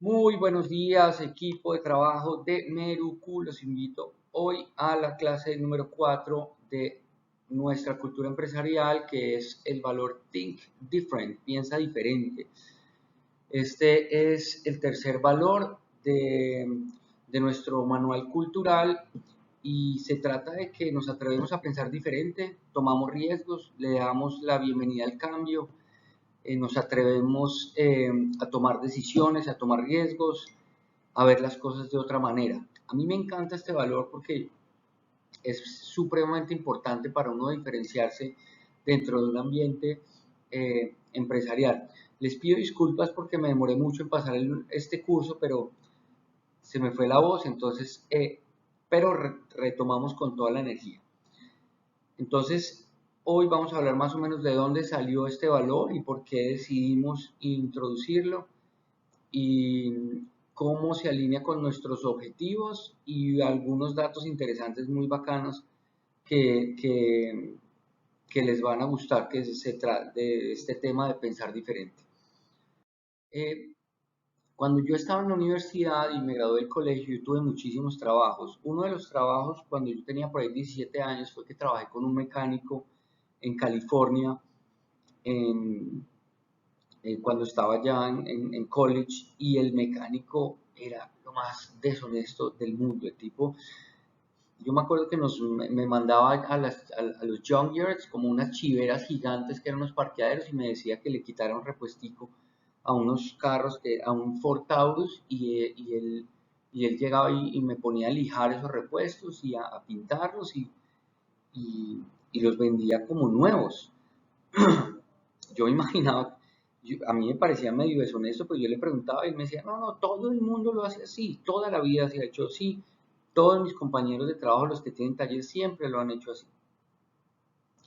Muy buenos días, equipo de trabajo de Meruku. Los invito hoy a la clase número 4 de nuestra cultura empresarial, que es el valor Think Different, piensa diferente. Este es el tercer valor de nuestro manual cultural y se trata de que nos atrevemos a pensar diferente, tomamos riesgos, le damos la bienvenida al cambio, nos atrevemos a tomar decisiones, a tomar riesgos, a ver las cosas de otra manera. A mí me encanta este valor porque es supremamente importante para uno diferenciarse dentro de un ambiente empresarial. Les pido disculpas porque me demoré mucho en pasar este curso, pero se me fue la voz, entonces, pero retomamos con toda la energía. Entonces, hoy vamos a hablar más o menos de dónde salió este valor y por qué decidimos introducirlo y cómo se alinea con nuestros objetivos y algunos datos interesantes muy bacanos que, que, que les van a gustar, que se trata de este tema de pensar diferente. Eh, Cuando yo estaba en la universidad y me gradué del colegio, yo tuve muchísimos trabajos. Uno de los trabajos, cuando yo tenía por ahí 17 años, fue que trabajé con un mecánico en California, en, cuando estaba ya en college, y el mecánico era lo más deshonesto del mundo. El tipo, yo me acuerdo que me mandaba a los junkyards como unas chiveras gigantes que eran unos parqueaderos y me decía que le quitara un repuestico a unos carros, a un Ford Taurus y él llegaba y me ponía a lijar esos repuestos y a pintarlos y, y los vendía como nuevos. Yo imaginaba, a mí me parecía medio deshonesto, pues yo le preguntaba y él me decía, no, no, todo el mundo lo hace así, toda la vida se ha hecho así, todos mis compañeros de trabajo, los que tienen taller, siempre lo han hecho así.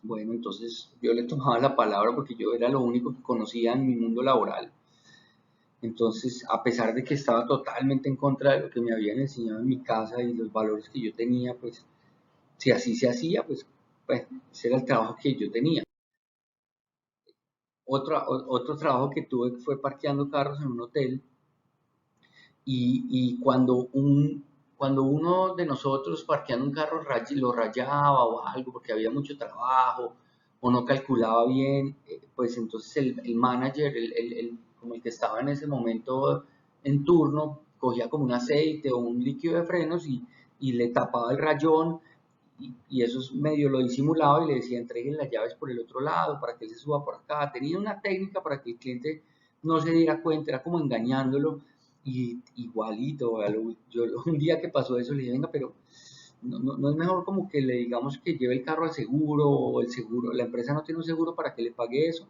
Bueno, entonces yo le tomaba la palabra porque yo era lo único que conocía en mi mundo laboral. Entonces, a pesar de que estaba totalmente en contra de lo que me habían enseñado en mi casa y los valores que yo tenía, pues si así se hacía, pues ese era el trabajo que yo tenía. Otro trabajo que tuve fue parqueando carros en un hotel y cuando uno de nosotros parqueando un carro lo rayaba o algo porque había mucho trabajo o no calculaba bien, pues entonces el manager, como el que estaba en ese momento en turno, cogía como un aceite o un líquido de frenos y le tapaba el rayón y eso medio lo disimulaba y le decía entreguen las llaves por el otro lado para que él se suba por acá. Tenía una técnica para que el cliente no se diera cuenta, era como engañándolo y igualito. Yo un día que pasó eso le dije, venga, pero no es mejor como que le digamos que lleve el carro al seguro o el seguro, la empresa no tiene un seguro para que le pague eso.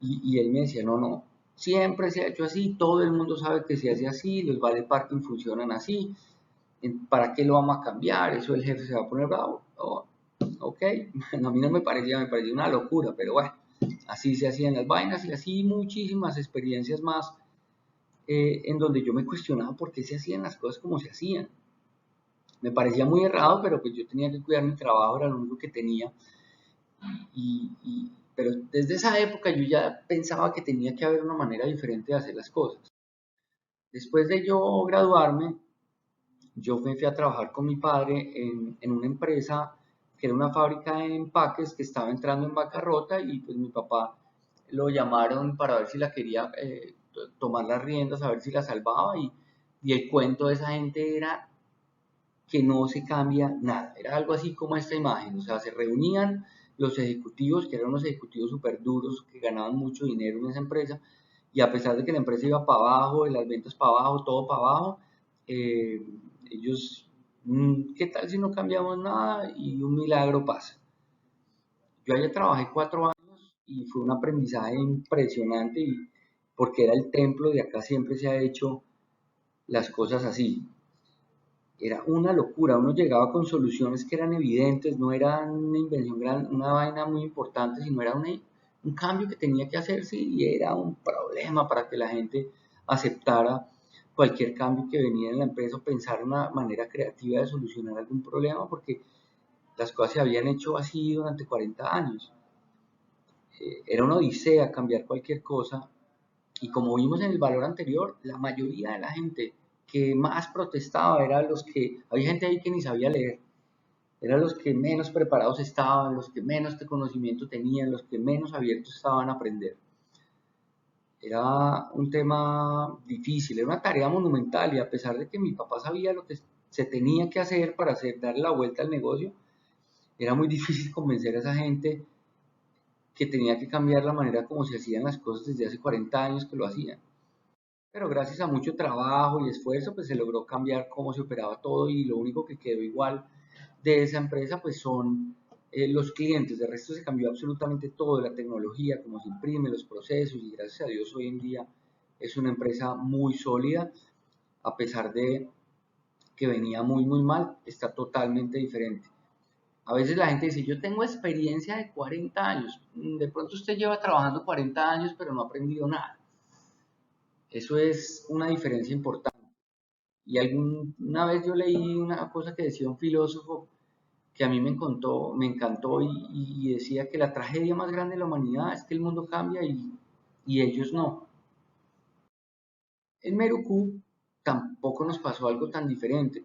Y él me decía, no, no, siempre se ha hecho así, todo el mundo sabe que se hace así, los vale parking funcionan así, ¿para qué lo vamos a cambiar? Eso el jefe se va a poner bravo. Oh, ok, a mí no me parecía una locura, pero bueno, así se hacían las vainas y así muchísimas experiencias más en donde yo me cuestionaba por qué se hacían las cosas como se hacían. Me parecía muy errado, pero pues yo tenía que cuidar mi trabajo, era lo único que tenía. Pero desde esa época yo ya pensaba que tenía que haber una manera diferente de hacer las cosas. Después de yo graduarme, yo me fui a trabajar con mi padre en una empresa que era una fábrica de empaques que estaba entrando en bancarrota y pues mi papá lo llamaron para ver si la quería tomar las riendas, a ver si la salvaba y el cuento de esa gente era que no se cambia nada, era algo así como esta imagen, o sea, se reunían los ejecutivos, que eran unos ejecutivos súper duros, que ganaban mucho dinero en esa empresa, y a pesar de que la empresa iba para abajo, las ventas para abajo, todo para abajo, eh, ellos, ¿qué tal si no cambiamos nada? Y un milagro pasa. Yo allá trabajé 4 años y fue un aprendizaje impresionante porque era el templo de acá siempre se ha hecho las cosas así. Era una locura, uno llegaba con soluciones que eran evidentes, no era una invención, una vaina muy importante, sino era un cambio que tenía que hacerse y era un problema para que la gente aceptara cualquier cambio que venía en la empresa o pensar una manera creativa de solucionar algún problema, porque las cosas se habían hecho así durante 40 años. Era una odisea cambiar cualquier cosa Y como vimos en el valor anterior, la mayoría de la gente que más protestaba eran los que, había gente ahí que ni sabía leer, eran los que menos preparados estaban, los que menos conocimiento tenían, los que menos abiertos estaban a aprender. Era un tema difícil, era una tarea monumental y a pesar de que mi papá sabía lo que se tenía que hacer para darle la vuelta al negocio, era muy difícil convencer a esa gente que tenía que cambiar la manera como se hacían las cosas desde hace 40 años que lo hacían. Pero gracias a mucho trabajo y esfuerzo, pues se logró cambiar cómo se operaba todo y lo único que quedó igual de esa empresa, pues son los clientes. De resto se cambió absolutamente todo, la tecnología, cómo se imprime, los procesos y gracias a Dios hoy en día es una empresa muy sólida, a pesar de que venía muy mal, está totalmente diferente. A veces la gente dice, yo tengo experiencia de 40 años. De pronto usted lleva trabajando 40 años, pero no ha aprendido nada. Eso es una diferencia importante. Y alguna vez yo leí una cosa que decía un filósofo que a mí me encantó y decía que la tragedia más grande de la humanidad es que el mundo cambia y ellos no. En Merucú tampoco nos pasó algo tan diferente.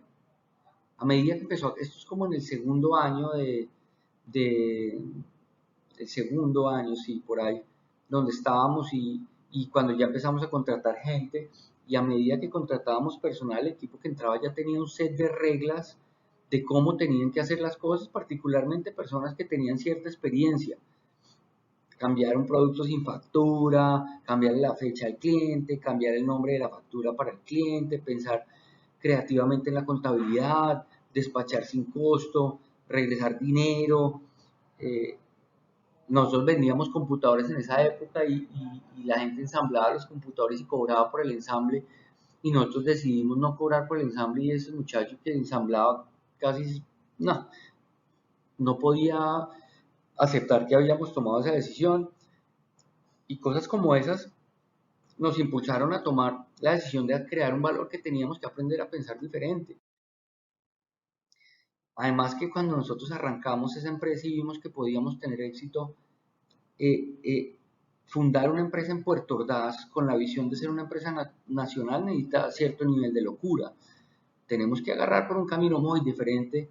A medida que empezó, esto es como en el segundo año de el segundo año, sí, por ahí, donde estábamos y cuando ya empezamos a contratar gente y a medida que contratábamos personal, el equipo que entraba ya tenía un set de reglas de cómo tenían que hacer las cosas, particularmente personas que tenían cierta experiencia. Cambiar un producto sin factura, cambiar la fecha al cliente, cambiar el nombre de la factura para el cliente, pensar creativamente en la contabilidad, despachar sin costo, regresar dinero, eh, nosotros vendíamos computadores en esa época y la gente ensamblaba los computadores y cobraba por el ensamble y nosotros decidimos no cobrar por el ensamble y ese muchacho que ensamblaba casi no, no podía aceptar que habíamos tomado esa decisión y cosas como esas nos impulsaron a tomar la decisión de crear un valor que teníamos que aprender a pensar diferente. Además que cuando nosotros arrancamos esa empresa y vimos que podíamos tener éxito, eh, eh, fundar una empresa en Puerto Ordaz con la visión de ser una empresa nacional necesita cierto nivel de locura. Tenemos que agarrar por un camino muy diferente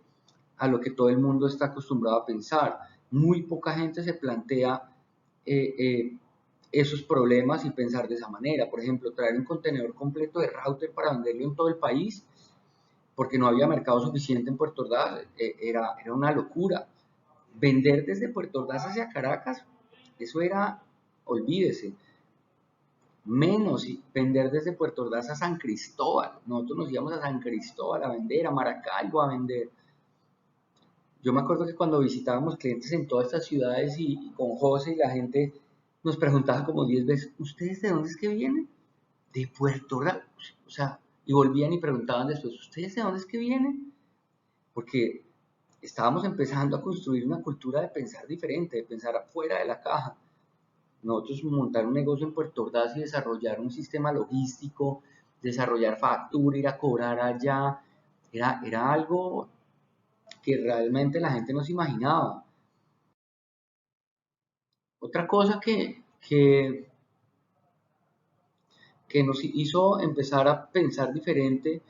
a lo que todo el mundo está acostumbrado a pensar. Muy poca gente se plantea eh, eh, esos problemas y pensar de esa manera. Por ejemplo, traer un contenedor completo de router para venderlo en todo el país porque no había mercado suficiente en Puerto Ordaz, era una locura. Vender desde Puerto Ordaz hacia Caracas, eso era, olvídese, menos vender desde Puerto Ordaz a San Cristóbal. Nosotros nos íbamos a San Cristóbal a vender, a Maracaibo a vender. Yo me acuerdo que cuando visitábamos clientes en todas estas ciudades y con José y la gente nos preguntaba como 10 veces, ¿ustedes de dónde es que vienen? De Puerto Ordaz. O sea, y volvían y preguntaban después, ¿ustedes de dónde es que vienen? Porque estábamos empezando a construir una cultura de pensar diferente, de pensar fuera de la caja. Nosotros montar un negocio en Puerto Ordaz y desarrollar un sistema logístico, desarrollar factura, ir a cobrar allá, era algo que realmente la gente no se imaginaba. Otra cosa que nos hizo empezar a pensar diferente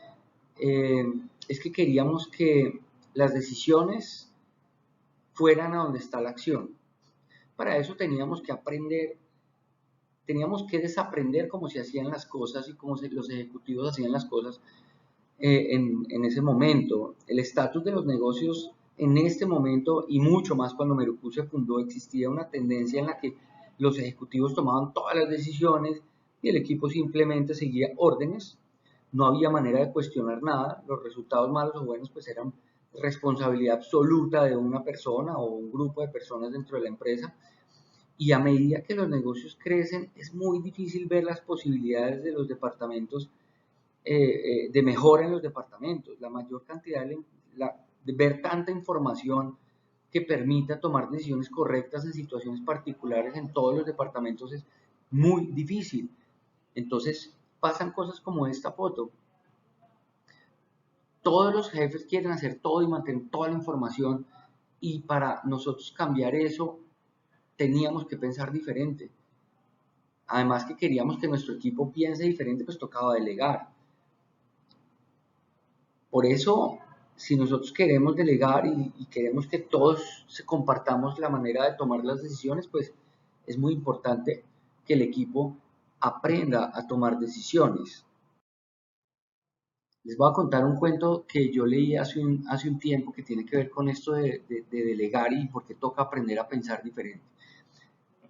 eh, es que queríamos que las decisiones fueran a donde está la acción. Para eso teníamos que aprender, teníamos que desaprender cómo se hacían las cosas y cómo los ejecutivos hacían las cosas en ese momento. El estatus de los negocios en este momento y mucho más cuando Merucú se fundó, existía una tendencia en la que los ejecutivos tomaban todas las decisiones y el equipo simplemente seguía órdenes. No había manera de cuestionar nada. Los resultados malos o buenos pues eran responsabilidad absoluta de una persona o un grupo de personas dentro de la empresa. Y a medida que los negocios crecen, es muy difícil ver las posibilidades de los departamentos de mejora en los departamentos, la mayor cantidad de ver tanta información que permita tomar decisiones correctas en situaciones particulares en todos los departamentos es muy difícil. Entonces pasan cosas como esta foto. Todos los jefes quieren hacer todo y mantener toda la información y para nosotros cambiar eso teníamos que pensar diferente. además que queríamos que nuestro equipo piense diferente, pues tocaba delegar. Por eso, si nosotros queremos delegar y queremos que todos compartamos la manera de tomar las decisiones, pues es muy importante que el equipo aprenda a tomar decisiones. Les voy a contar un cuento que yo leí hace un tiempo que tiene que ver con esto de delegar y por qué toca aprender a pensar diferente.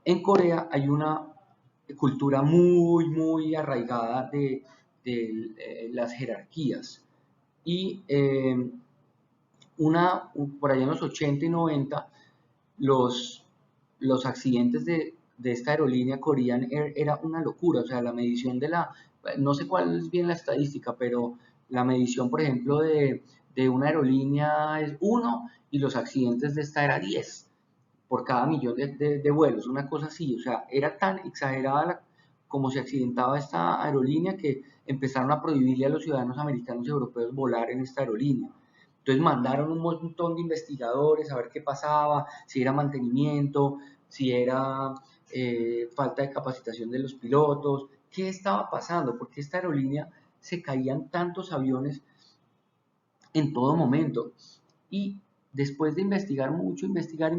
En Corea hay una cultura muy arraigada de las jerarquías y por allá en los 80 y 90 los, los accidentes de esta aerolínea Korean Air era una locura, o sea, la medición no sé cuál es bien la estadística, pero la medición, por ejemplo, de una aerolínea es 1 y los accidentes de esta era 10 por cada millón de vuelos, una cosa así, o sea, era tan exagerada como se accidentaba esta aerolínea que empezaron a prohibirle a los ciudadanos americanos y europeos volar en esta aerolínea. Entonces mandaron un montón de investigadores a ver qué pasaba, si era mantenimiento, si era falta de capacitación de los pilotos, qué estaba pasando, porque esta aerolínea se caían tantos aviones en todo momento. Y después de investigar mucho, investigar,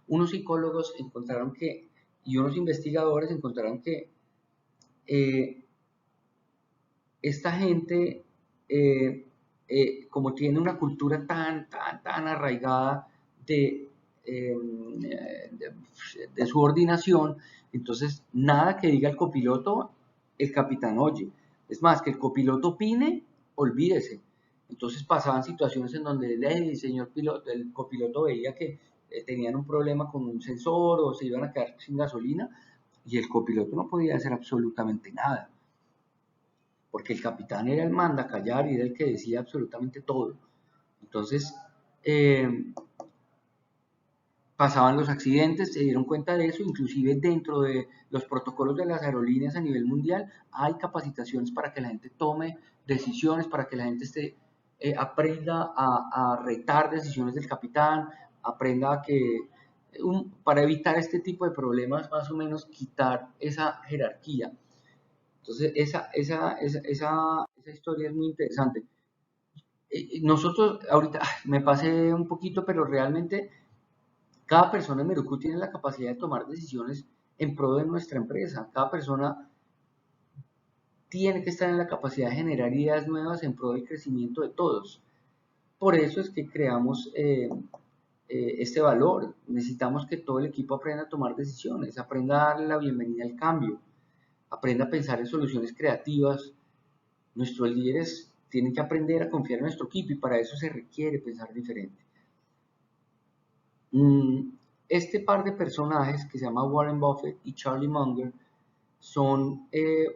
unos psicólogos encontraron y unos investigadores encontraron que eh, esta gente, como tiene una cultura tan arraigada de, eh, de subordinación, entonces nada que diga el copiloto, el capitán oye. Es más, que el copiloto opine, olvídese. Entonces pasaban situaciones en donde el señor piloto, el copiloto veía que tenían un problema con un sensor o se iban a quedar sin gasolina y el copiloto no podía hacer absolutamente nada porque el capitán era el manda callar y era el que decía absolutamente todo. Entonces, pasaban los accidentes, se dieron cuenta de eso, inclusive dentro de los protocolos de las aerolíneas a nivel mundial hay capacitaciones para que la gente tome decisiones, para que la gente aprenda a retar decisiones del capitán, aprenda para evitar este tipo de problemas, más o menos quitar esa jerarquía. Entonces, esa historia es muy interesante. Nosotros, ahorita me pasé un poquito, pero realmente cada persona en Merucu tiene la capacidad de tomar decisiones en pro de nuestra empresa. Cada persona tiene que estar en la capacidad de generar ideas nuevas en pro del crecimiento de todos. Por eso es que creamos este valor. Necesitamos que todo el equipo aprenda a tomar decisiones, aprenda a darle la bienvenida al cambio, aprenda a pensar en soluciones creativas. Nuestros líderes tienen que aprender a confiar en nuestro equipo y para eso se requiere pensar diferente. Este par de personajes que se llama Warren Buffett y Charlie Munger son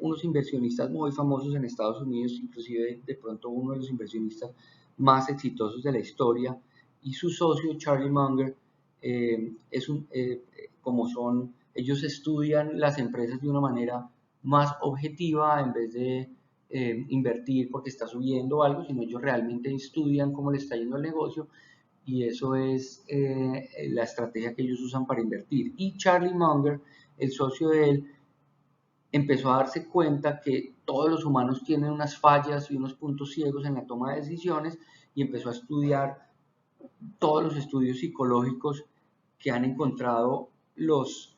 unos inversionistas muy famosos en Estados Unidos, inclusive de pronto uno de los inversionistas más exitosos de la historia, y su socio Charlie Munger ellos estudian las empresas de una manera más objetiva en vez de invertir porque está subiendo algo, sino ellos realmente estudian cómo le está yendo el negocio y eso es la estrategia que ellos usan para invertir. Y Charlie Munger, el socio de él, empezó a darse cuenta que todos los humanos tienen unas fallas y unos puntos ciegos en la toma de decisiones y empezó a estudiar todos los estudios psicológicos que han encontrado los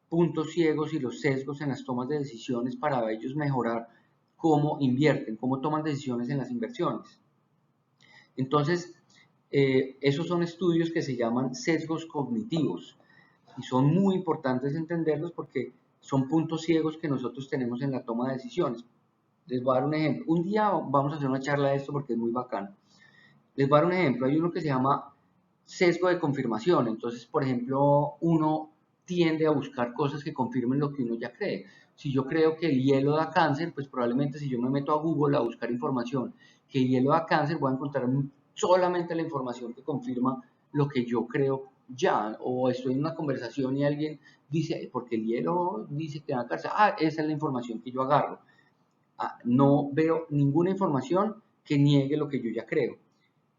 puntos ciegos y los sesgos en las tomas de decisiones para ellos mejorar cómo invierten, cómo toman decisiones en las inversiones. Entonces, esos son estudios que se llaman sesgos cognitivos y son muy importantes entenderlos porque son puntos ciegos que nosotros tenemos en la toma de decisiones. Les voy a dar un ejemplo. Un día vamos a hacer una charla de esto porque es muy bacano. Les voy a dar un ejemplo. Hay uno que se llama sesgo de confirmación. Entonces, por ejemplo, uno tiende a buscar cosas que confirmen lo que uno ya cree. Si yo creo que el hielo da cáncer, pues probablemente si yo me meto a Google a buscar información que el hielo da cáncer, voy a encontrar solamente la información que confirma lo que yo creo ya. O estoy en una conversación y alguien dice, porque el hielo dice que da cáncer, esa es la información que yo agarro. No veo ninguna información que niegue lo que yo ya creo.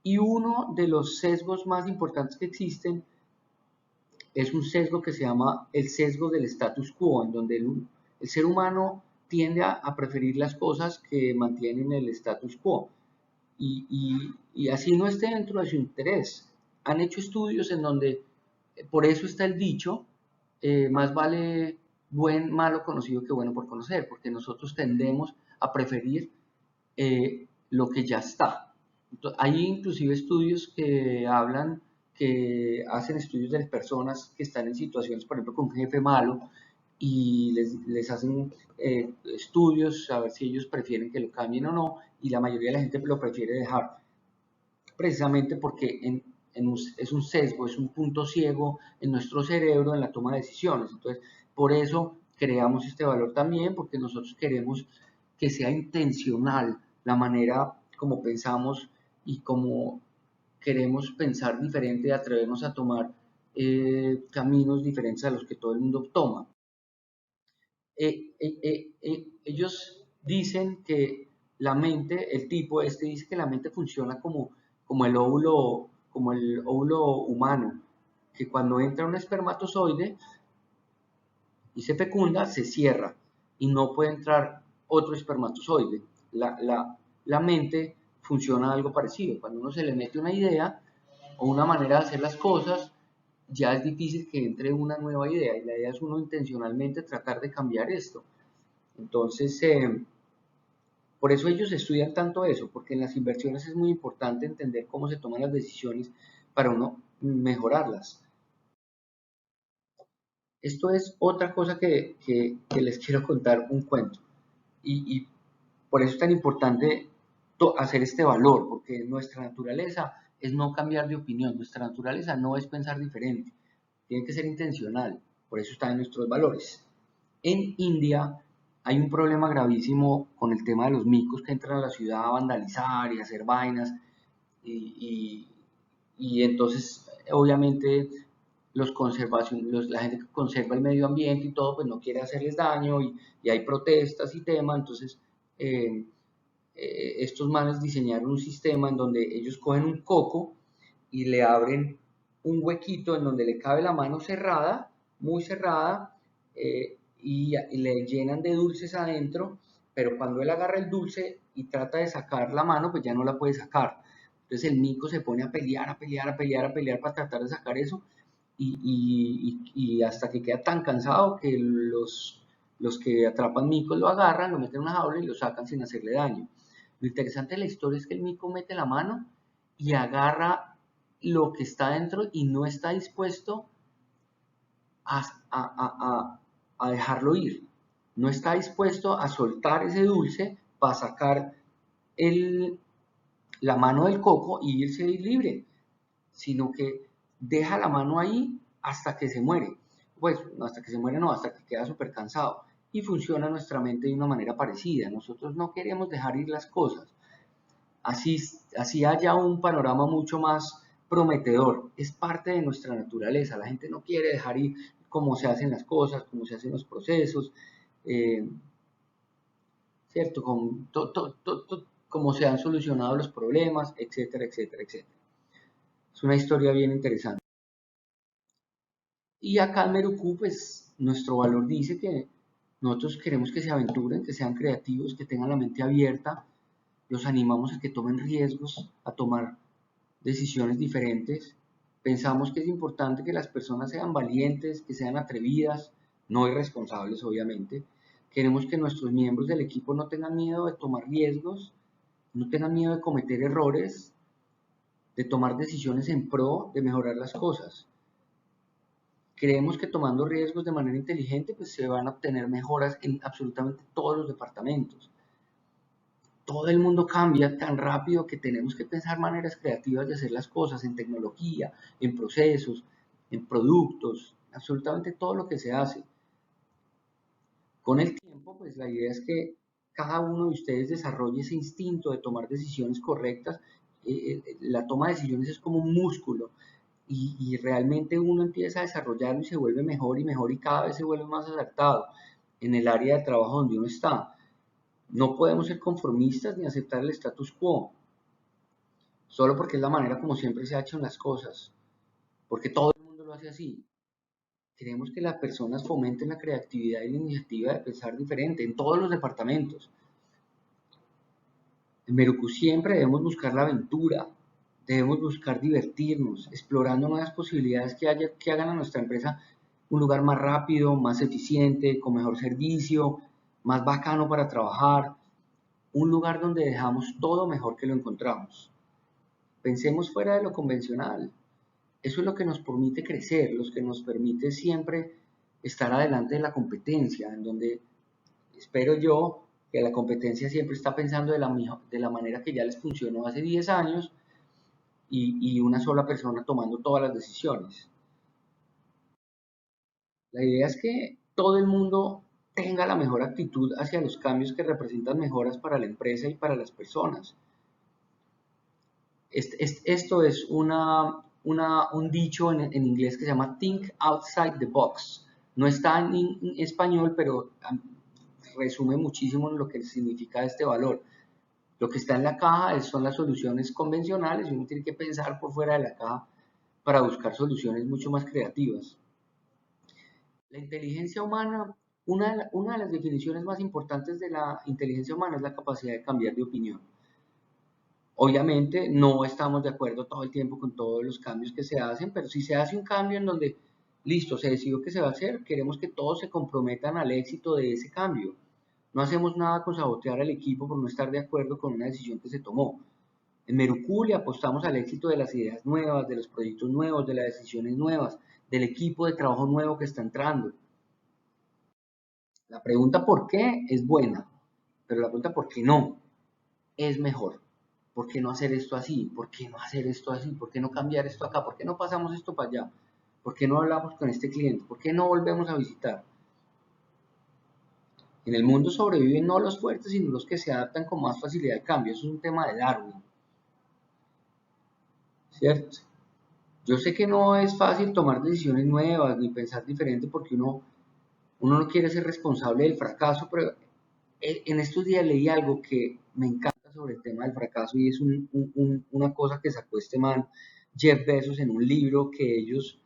Y uno de los sesgos más importantes que existen es un sesgo que se llama el sesgo del status quo, en donde El ser humano tiende a preferir las cosas que mantienen el status quo y así no esté dentro de su interés. Han hecho estudios en donde, por eso está el dicho, más vale malo conocido que bueno por conocer, porque nosotros tendemos a preferir lo que ya está. Entonces, hay inclusive estudios que hablan, que hacen estudios de personas que están en situaciones, por ejemplo, con un jefe malo, y les hacen estudios a ver si ellos prefieren que lo cambien o no, y la mayoría de la gente lo prefiere dejar, precisamente porque es un sesgo, es un punto ciego en nuestro cerebro en la toma de decisiones. Entonces, por eso creamos este valor también, porque nosotros queremos que sea intencional la manera como pensamos y como queremos pensar diferente y atrevernos a tomar caminos diferentes a los que todo el mundo toma. Ellos dicen que la mente, el tipo este dice que la mente funciona como el óvulo humano, que cuando entra un espermatozoide y se fecunda, se cierra y no puede entrar otro espermatozoide. La mente funciona algo parecido. Cuando uno se le mete una idea o una manera de hacer las cosas, ya es difícil que entre una nueva idea y la idea es uno intencionalmente tratar de cambiar esto. Entonces, por eso ellos estudian tanto eso, porque en las inversiones es muy importante entender cómo se toman las decisiones para uno mejorarlas. Esto es otra cosa que les quiero contar un cuento. Y por eso es tan importante hacer este valor, porque nuestra naturaleza es no cambiar de opinión, nuestra naturaleza no es pensar diferente, tiene que ser intencional, por eso están nuestros valores. En India hay un problema gravísimo con el tema de los micos que entran a la ciudad a vandalizar y a hacer vainas y, y entonces obviamente la gente que conserva el medio ambiente y todo, pues no quiere hacerles daño y hay protestas y temas, entonces eh, estos manes diseñaron un sistema en donde ellos cogen un coco y le abren un huequito en donde le cabe la mano cerrada, muy cerrada, y le llenan de dulces adentro, pero cuando él agarra el dulce y trata de sacar la mano, pues ya no la puede sacar. Entonces el mico se pone a pelear, a pelear, a pelear, a pelear para tratar de sacar eso y hasta que queda tan cansado que los que atrapan micos lo agarran, lo meten en una jaula y lo sacan sin hacerle daño. Lo interesante de la historia es que el mico mete la mano y agarra lo que está dentro y no está dispuesto a, a dejarlo ir. No está dispuesto a soltar ese dulce para sacar el, la mano del coco y irse libre, sino que deja la mano ahí hasta que se muere. Pues hasta que se muere no, hasta que queda súper cansado. Y funciona nuestra mente de una manera parecida. Nosotros no queremos dejar ir las cosas. Así haya un panorama mucho más prometedor. Es parte de nuestra naturaleza. La gente no quiere dejar ir cómo se hacen las cosas, cómo se hacen los procesos, eh, ¿cierto? Cómo se han solucionado los problemas, etcétera, etcétera, etcétera. Es una historia bien interesante. Y acá en Merucú, pues nuestro valor dice que nosotros queremos que se aventuren, que sean creativos, que tengan la mente abierta, los animamos a que tomen riesgos, a tomar decisiones diferentes. Pensamos que es importante que las personas sean valientes, que sean atrevidas, no irresponsables, obviamente. Queremos que nuestros miembros del equipo no tengan miedo de tomar riesgos, no tengan miedo de cometer errores, de tomar decisiones en pro de mejorar las cosas. Creemos que tomando riesgos de manera inteligente, pues se van a obtener mejoras en absolutamente todos los departamentos. Todo el mundo cambia tan rápido que tenemos que pensar maneras creativas de hacer las cosas en tecnología, en procesos, en productos, absolutamente todo lo que se hace. Con el tiempo, pues la idea es que cada uno de ustedes desarrolle ese instinto de tomar decisiones correctas. La toma de decisiones es como un músculo y realmente uno empieza a desarrollarlo y se vuelve mejor y mejor y cada vez se vuelve más acertado en el área de trabajo donde uno está. No podemos ser conformistas ni aceptar el status quo, solo porque es la manera como siempre se ha hecho en las cosas, porque todo el mundo lo hace así. Queremos que las personas fomenten la creatividad y la iniciativa de pensar diferente en todos los departamentos. En Meruku siempre debemos buscar la aventura, debemos buscar divertirnos, explorando nuevas posibilidades que hagan a nuestra empresa un lugar más rápido, más eficiente, con mejor servicio, más bacano para trabajar, un lugar donde dejamos todo mejor que lo encontramos. Pensemos fuera de lo convencional. Eso es lo que nos permite crecer, lo que nos permite siempre estar adelante de la competencia, en donde espero yo que la competencia siempre está pensando de la manera que ya les funcionó hace 10 años y una sola persona tomando todas las decisiones. La idea es que todo el mundo tenga la mejor actitud hacia los cambios que representan mejoras para la empresa y para las personas. Esto es un dicho en inglés que se llama Think Outside the Box. No está en español, pero resume muchísimo lo que significa este valor. Lo que está en la caja son las soluciones convencionales y uno tiene que pensar por fuera de la caja para buscar soluciones mucho más creativas. La inteligencia humana, una de las definiciones más importantes de la inteligencia humana es la capacidad de cambiar de opinión. Obviamente no estamos de acuerdo todo el tiempo con todos los cambios que se hacen, pero si se hace un cambio en donde, listo, se decidió que se va a hacer, queremos que todos se comprometan al éxito de ese cambio. No hacemos nada con sabotear al equipo por no estar de acuerdo con una decisión que se tomó. En Meruku le apostamos al éxito de las ideas nuevas, de los proyectos nuevos, de las decisiones nuevas, del equipo de trabajo nuevo que está entrando. La pregunta por qué es buena, pero la pregunta por qué no es mejor. ¿Por qué no hacer esto así? ¿Por qué no hacer esto así? ¿Por qué no cambiar esto acá? ¿Por qué no pasamos esto para allá? ¿Por qué no hablamos con este cliente? ¿Por qué no volvemos a visitar? En el mundo sobreviven no los fuertes, sino los que se adaptan con más facilidad al cambio. Eso es un tema de Darwin, ¿cierto? Yo sé que no es fácil tomar decisiones nuevas ni pensar diferente porque uno no quiere ser responsable del fracaso, pero en estos días leí algo que me encanta sobre el tema del fracaso y es una cosa que sacó este man Jeff Bezos en un libro que ellos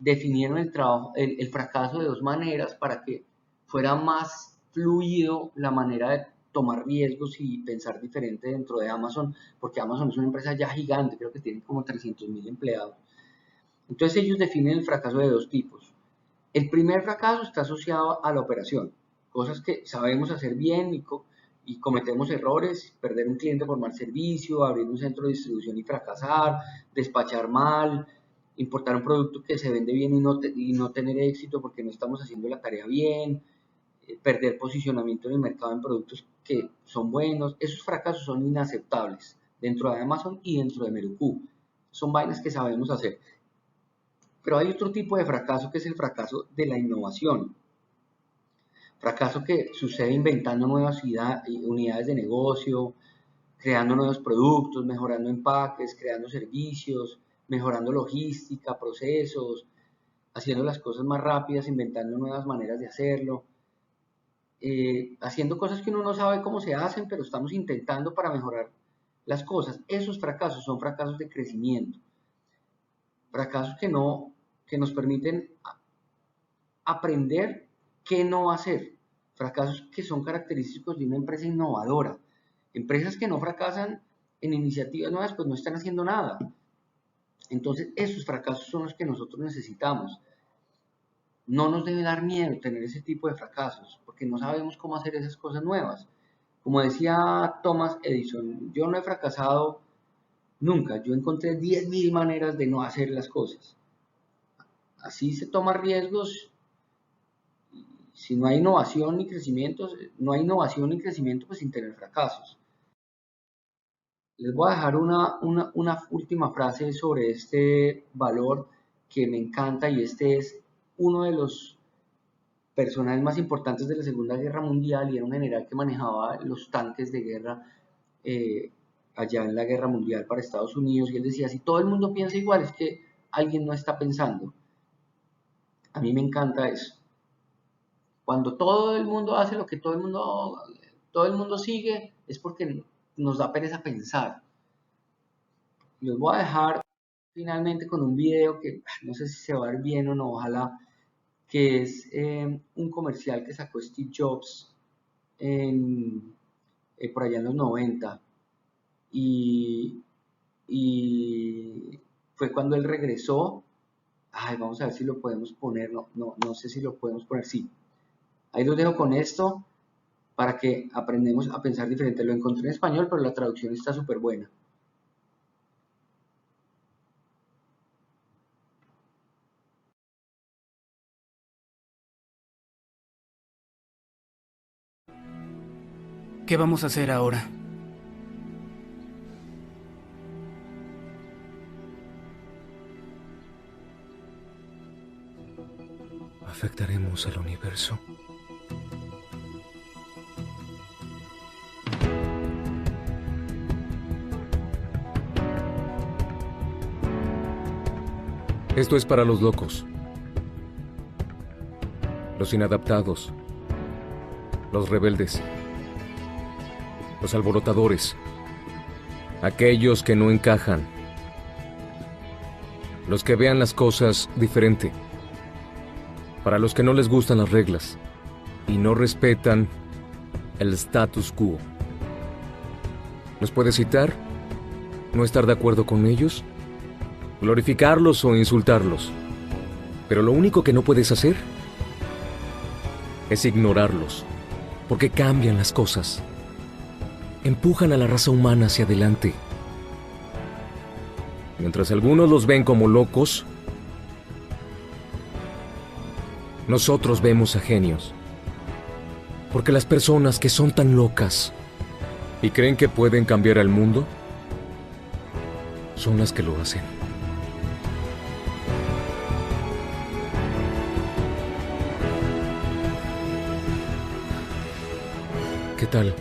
definieron el fracaso de dos maneras para que fuera más fluido la manera de tomar riesgos y pensar diferente dentro de Amazon, porque Amazon es una empresa ya gigante, creo que tiene como 300.000 empleados. Entonces ellos definen el fracaso de dos tipos. El primer fracaso está asociado a la operación, cosas que sabemos hacer bien y cometemos errores, perder un cliente por mal servicio, abrir un centro de distribución y fracasar, despachar mal, importar un producto que se vende bien y no tener éxito porque no estamos haciendo la tarea bien, perder posicionamiento en el mercado en productos que son buenos. Esos fracasos son inaceptables dentro de Amazon y dentro de Meruku. Son vainas que sabemos hacer. Pero hay otro tipo de fracaso que es el fracaso de la innovación. Fracaso que sucede inventando nuevas unidades de negocio, creando nuevos productos, mejorando empaques, creando servicios, mejorando logística, procesos, haciendo las cosas más rápidas, inventando nuevas maneras de hacerlo, haciendo cosas que uno no sabe cómo se hacen, pero estamos intentando para mejorar las cosas. Esos fracasos son fracasos de crecimiento, fracasos que nos permiten aprender qué no hacer, fracasos que son característicos de una empresa innovadora. Empresas que no fracasan en iniciativas nuevas, pues no están haciendo nada. Entonces, esos fracasos son los que nosotros necesitamos. No nos debe dar miedo tener ese tipo de fracasos, porque no sabemos cómo hacer esas cosas nuevas. Como decía Thomas Edison, yo no he fracasado nunca, yo encontré 10.000 maneras de no hacer las cosas. Así se toman riesgos. Si no hay innovación ni crecimiento, no hay innovación ni crecimiento pues sin tener fracasos. Les voy a dejar una última frase sobre este valor que me encanta y este es uno de los personajes más importantes de la Segunda Guerra Mundial y era un general que manejaba los tanques de guerra eh, allá en la Guerra Mundial para Estados Unidos y él decía, si todo el mundo piensa igual es que alguien no está pensando. A mí me encanta eso. Cuando todo el mundo hace lo que todo el mundo sigue, es porque nos da pereza pensar. Les voy a dejar finalmente con un video que no sé si se va a ver bien o no, ojalá, que es un comercial que sacó Steve Jobs por allá en los 90 y, y fue cuando él regresó. Ay, vamos a ver si lo podemos poner, no sé si lo podemos poner, sí. Ahí los dejo con esto para que aprendamos a pensar diferente. Lo encontré en español, pero la traducción está súper buena. ¿Qué vamos a hacer ahora? ¿Afectaremos al universo? Esto es para los locos, los inadaptados, los rebeldes, los alborotadores, aquellos que no encajan, los que vean las cosas diferente, para los que no les gustan las reglas y no respetan el status quo. ¿Los puedes citar? ¿No estar de acuerdo con ellos? ¿Glorificarlos o insultarlos? Pero lo único que no puedes hacer es ignorarlos, porque cambian las cosas. Empujan a la raza humana hacia adelante. Mientras algunos los ven como locos, nosotros vemos a genios. Porque las personas que son tan locas y creen que pueden cambiar el mundo, son las que lo hacen. ¿Qué tal?